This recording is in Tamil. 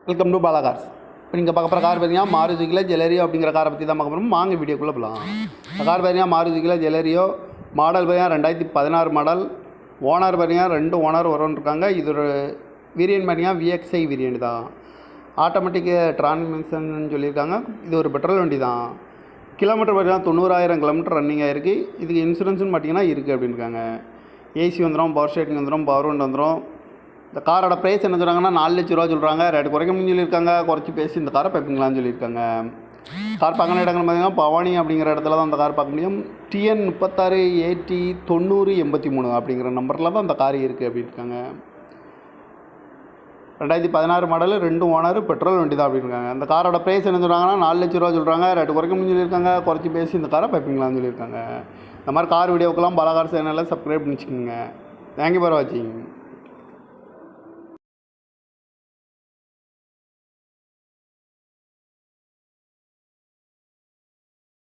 Welcome to Bala cars. இப்போ நீங்கள் பார்க்க போகிற கார் பார்த்தீங்கன்னா மாருதியில் ஜெலரியோ அப்படிங்கிற காரை பற்றி தான் பார்க்க போகிறோம். வாங்க வீடியோக்குள்ளே போகலாம். இந்த கார் பார்த்தீங்கன்னா மாருதியில் ஜெலரியோ மாடல் பார்த்தீங்கன்னா 2016 மாடல். ஓனர் பார்த்தீங்கன்னா 2 ஓனர் வரும்னு இருக்காங்க. இது ஒரு வேரியன்ட் பார்த்தீங்கன்னா VXI வேரியன்ட் தான். ஆட்டோமேட்டிக் டிரான்ஸ்மிஷன் சொல்லியிருக்காங்க. இது ஒரு பெட்ரோல் வண்டி தான். கிலோமீட்டர் பார்த்தீங்கன்னா 90,000 கிலோமீட்டர் ரன்னிங் ஆகிருக்கு. இதுக்கு இன்சூரன்ஸுன்னு பார்த்தீங்கன்னா இருக்குது அப்படின்னு இருக்காங்க. ஏசி வந்துடும், பவர் ஸ்டேரிங் வந்துடும், பவர் விண்டோ வந்துடும். இந்த காரோட ப்ரைஸ் என்ன சொல்கிறாங்கன்னா 4 லட்ச ரூபா சொல்கிறாங்க. ரேட்டு குறைக்கணும்னு சொல்லியிருக்காங்க. குறைச்சி பேசி இந்த காரை பார்ப்பீங்களான்னு சொல்லியிருக்காங்க. கார் பார்க்கணும் இடங்கள் பார்த்தீங்கன்னா பவானி அப்படிங்கிற இடத்துல தான் அந்த கார் பார்க்க முடியும். TN 36 AT 90 83 அப்படிங்கிற நம்பரில் தான் அந்த கார் இருக்குது அப்படின்னு இருக்காங்க. 2016 மாடல், 2 ஓனர், பெட்ரோல் வண்டி தான் அப்படின்னு இருக்காங்க. அந்த காரோட ப்ரைஸ் என்ன சொல்கிறாங்கன்னா 4 லட்ச ரூபா சொல்கிறாங்க. ரேட்டு குறைக்கணும்னு சொல்லியிருக்காங்க. குறைச்சி பேசி இந்த காரை பார்ப்பீங்களான்னு சொல்லியிருக்காங்க. இந்த மாதிரி கார் வீடியோக்கெல்லாம் பாலா கார் சேனலில் சப்ஸ்கிரைப் பண்ணி வச்சுக்கோங்க. தேங்க்யூ ஃபார் வாட்சிங்.